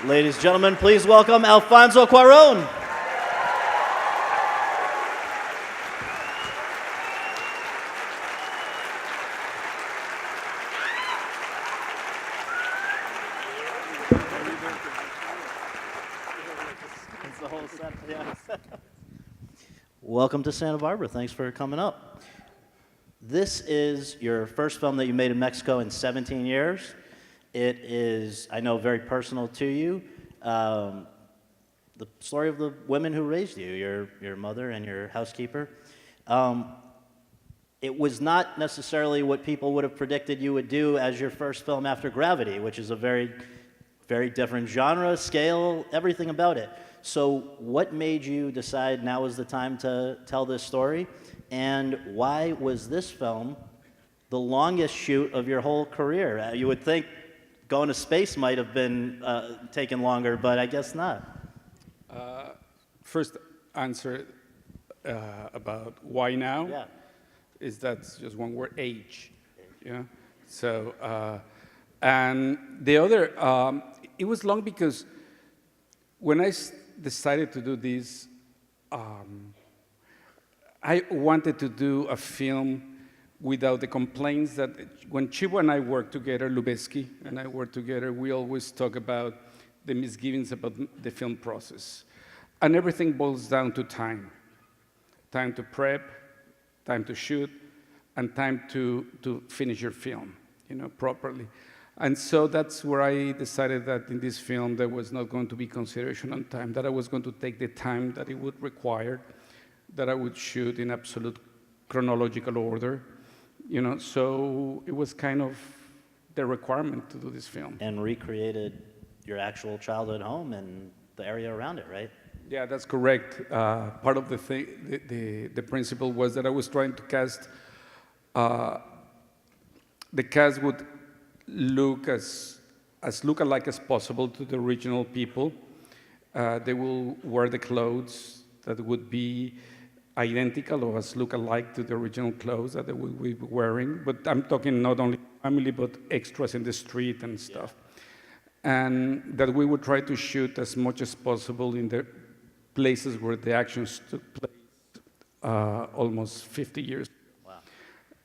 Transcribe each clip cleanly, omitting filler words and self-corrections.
Ladies and gentlemen, please welcome Alfonso Cuaron. It's the whole set, yes. Welcome to Santa Barbara. Thanks for coming up. This is your first film that you made in Mexico in 17 years. It is, I know, very personal to you. The story of the women who raised you, your mother and your housekeeper. It was not necessarily what people would have predicted you would do as your first film after Gravity, which is a very, very different genre, scale, everything about it. So what made you decide now is the time to tell this story? And why was this film the longest shoot of your whole career? You would think going to space might have been taken longer, but I guess not. First answer about why now. Yeah. Is that's just one word, age. Yeah. So, and the other, it was long because when I decided to do this, I wanted to do a film without the complaints that when Chivo and I worked together, Lubezki and I worked together, we always talk about the misgivings about the film process. And everything boils down to time. Time to prep, time to shoot, and time to finish your film, properly. And so that's where I decided that in this film there was not going to be consideration on time, that I was going to take the time that it would require, that I would shoot in absolute chronological order, so it was kind of the requirement to do this film. And recreated your actual childhood home and the area around it, right? Yeah, that's correct. Part of the principle was that I was trying to cast, the cast would look as look-alike as possible to the original people. They will wear the clothes that would be identical or as look-alike to the original clothes that they would be wearing. But I'm talking not only family, but extras in the street and stuff. Yeah. And that we would try to shoot as much as possible in the places where the actions took place almost 50 years. Wow.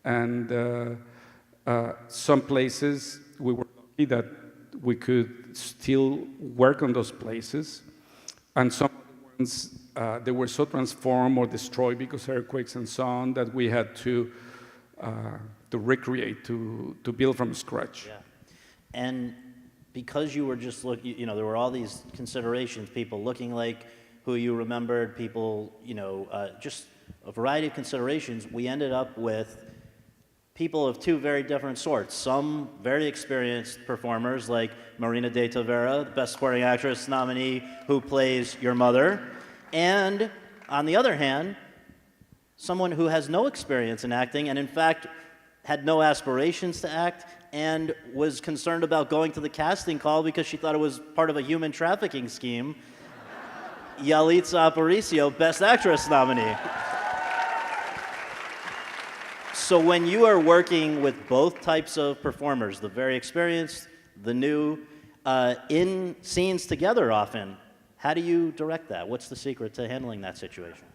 And some places, we were lucky that we could still work on those places. And some ones, they were so transformed or destroyed because of earthquakes and so on that we had to recreate, to build from scratch. Yeah. And because you were just looking, there were all these considerations, people looking like who you remembered, people, just a variety of considerations, we ended up with people of two very different sorts. Some very experienced performers like Marina de Tavera, the Best Supporting Actress nominee who plays your mother, and on the other hand, someone who has no experience in acting and in fact had no aspirations to act and was concerned about going to the casting call because she thought it was part of a human trafficking scheme. Yalitza Aparicio, Best Actress nominee. So when you are working with both types of performers, the very experienced, the new, in scenes together often, how do you direct that? What's the secret to handling that situation?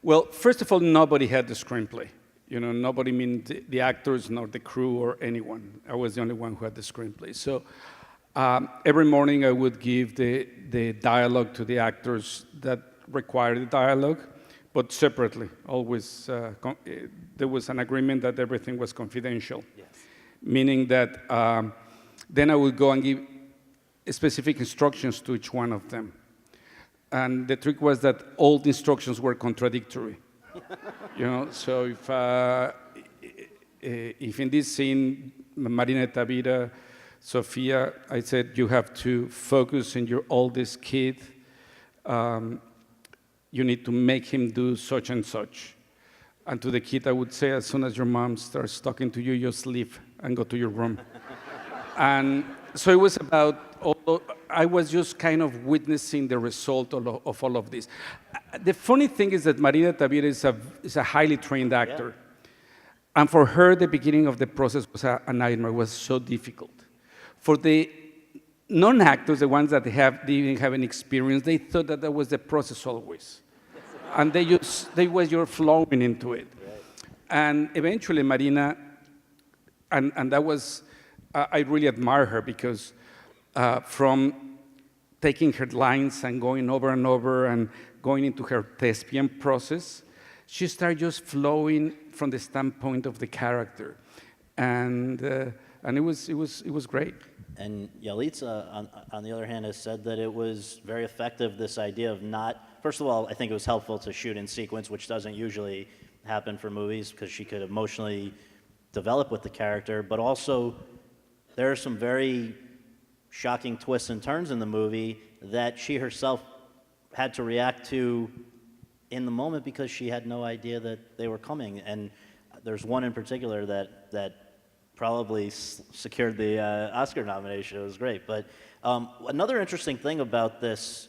Well, first of all, nobody had the screenplay. Nobody, means the actors, nor the crew, or anyone. I was the only one who had the screenplay. So every morning I would give the dialogue to the actors that required the dialogue, but separately. Always, there was an agreement that everything was confidential. Yes. Meaning that then I would go and give specific instructions to each one of them. And the trick was that all the instructions were contradictory. So if in this scene, Marina Tavira, Sofia, I said, you have to focus on your oldest kid. You need to make him do such and such. And to the kid, I would say, as soon as your mom starts talking to you, just leave and go to your room. And so it was about, I was just kind of witnessing the result of all of this. The funny thing is that Marina Tavira is a highly trained actor. Yeah. And for her, the beginning of the process was a nightmare. It was so difficult. For the non-actors, the ones that didn't have any experience, they thought that was the process always. And they were just flowing into it. And eventually Marina, and that was, I really admire her because from taking her lines and going over and over and going into her thespian process, she started just flowing from the standpoint of the character. And it was great. And Yalitza, on the other hand, has said that it was very effective, this idea of not, first of all, I think it was helpful to shoot in sequence, which doesn't usually happen for movies, because she could emotionally develop with the character, but also there are some very shocking twists and turns in the movie that she herself had to react to in the moment because she had no idea that they were coming. And there's one in particular that probably secured the Oscar nomination. It was great. But another interesting thing about this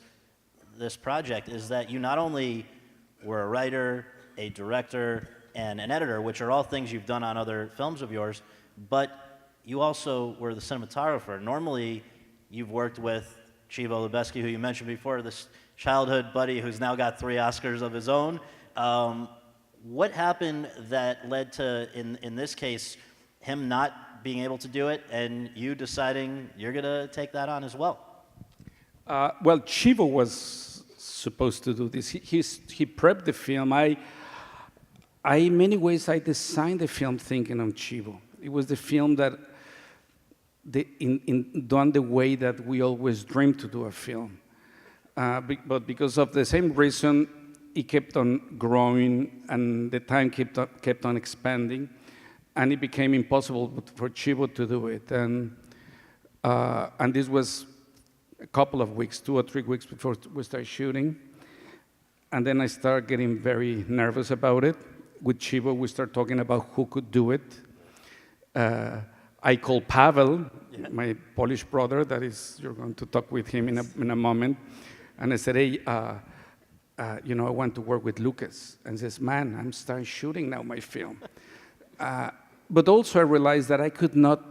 project is that you not only were a writer, a director, and an editor, which are all things you've done on other films of yours, but you also were the cinematographer. Normally, you've worked with Chivo Lubeski, who you mentioned before, this childhood buddy who's now got 3 Oscars of his own. What happened that led to, in this case, him not being able to do it and you deciding you're going to take that on as well? Well, Chivo was supposed to do this. He prepped the film. In many ways, I designed the film thinking of Chivo. It was the film that, done the way that we always dreamed to do a film. But because of the same reason, it kept on growing and the time kept on expanding, and it became impossible for Chivo to do it. And this was a couple of weeks, 2 or 3 weeks before we started shooting. And then I started getting very nervous about it. With Chivo, we started talking about who could do it. I called Pavel, my Polish brother, you're going to talk with him in a moment. And I said, hey, I want to work with Lucas. And he says, man, I'm starting shooting now my film. But also I realized that I could not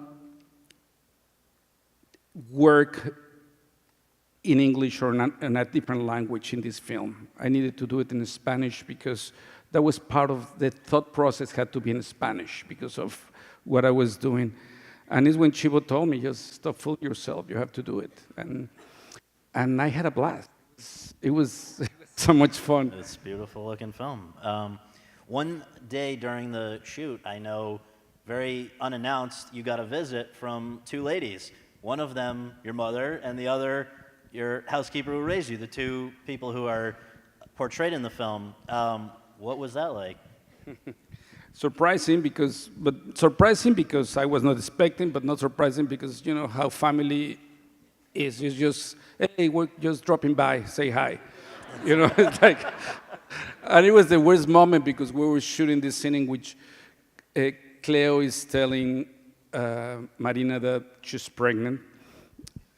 work in English or in a different language in this film. I needed to do it in Spanish because that was part of the thought process, had to be in Spanish because of what I was doing. And it's when Chivo told me, just stop fooling yourself, you have to do it. And I had a blast. It was so much fun. It's a beautiful looking film. One day during the shoot, I know, very unannounced, you got a visit from 2 ladies. One of them, your mother, and the other, your housekeeper who raised you, the 2 people who are portrayed in the film. What was that like? Surprising because I was not expecting, but not surprising because you know how family is. It's just, hey, we're just dropping by, say hi. You know, it's like, and it was the worst moment because we were shooting this scene in which Cleo is telling Marina that she's pregnant,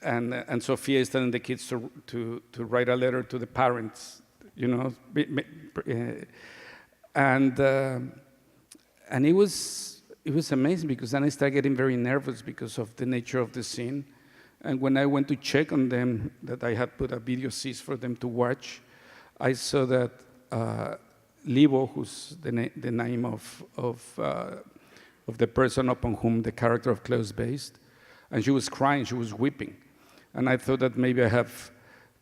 and Sofia is telling the kids to write a letter to the parents, you know, and it was amazing because then I started getting very nervous because of the nature of the scene. And when I went to check on them, that I had put a video cease for them to watch, I saw that Livo, who's the name of the person upon whom the character of Cleo is based, and she was crying, she was weeping. And I thought that maybe I have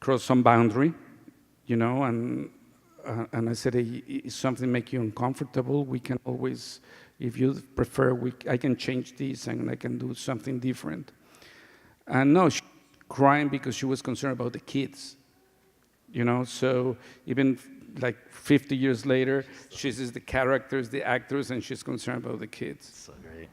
crossed some boundary, you know, and I said, hey, if something make you uncomfortable, we can always, if you prefer, I can change this and I can do something different. And no, she was crying because she was concerned about the kids, you know, so even like 50 years later, she sees the characters, the actors, and she's concerned about the kids. So great.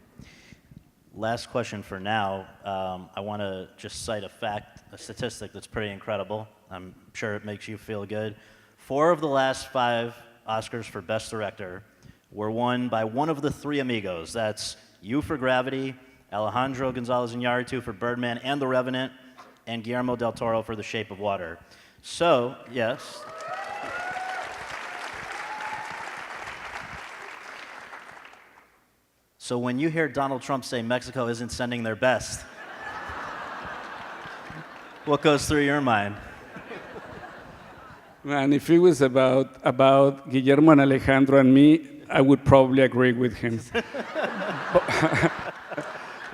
Last question for now. I want to just cite a statistic that's pretty incredible. I'm sure it makes you feel good. 4 of the last 5 Oscars for Best Director were won by one of the 3 amigos. That's you for Gravity, Alejandro González Iñárritu for Birdman and The Revenant, and Guillermo del Toro for The Shape of Water. So, yes. So when you hear Donald Trump say Mexico isn't sending their best, What goes through your mind? Man, if it was about Guillermo and Alejandro and me, I would probably agree with him.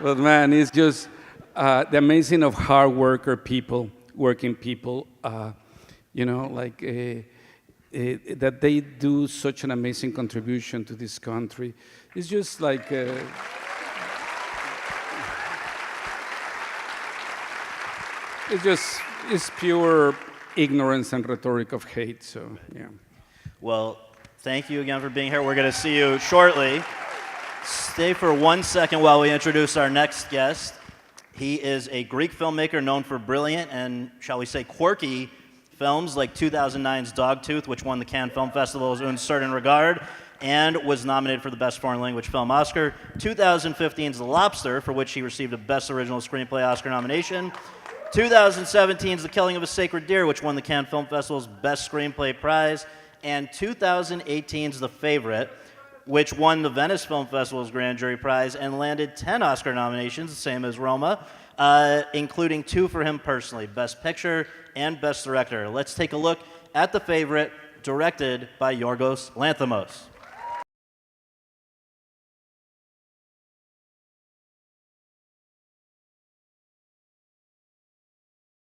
But man, it's just the amazing of hard worker people, working people, that they do such an amazing contribution to this country. It's just like, it's pure ignorance and rhetoric of hate, so yeah. Well, thank you again for being here. We're going to see you shortly. Stay for 1 second while we introduce our next guest. He is a Greek filmmaker known for brilliant and, shall we say, quirky films like 2009's Dogtooth, which won the Cannes Film Festival's Un Certain Regard, and was nominated for the Best Foreign Language Film Oscar. 2015's The Lobster, for which he received a Best Original Screenplay Oscar nomination. 2017's The Killing of a Sacred Deer, which won the Cannes Film Festival's Best Screenplay Prize. And 2018's The Favorite, which won the Venice Film Festival's Grand Jury Prize and landed 10 Oscar nominations, the same as Roma, including 2 for him personally, Best Picture and Best Director. Let's take a look at The Favorite, directed by Yorgos Lanthimos.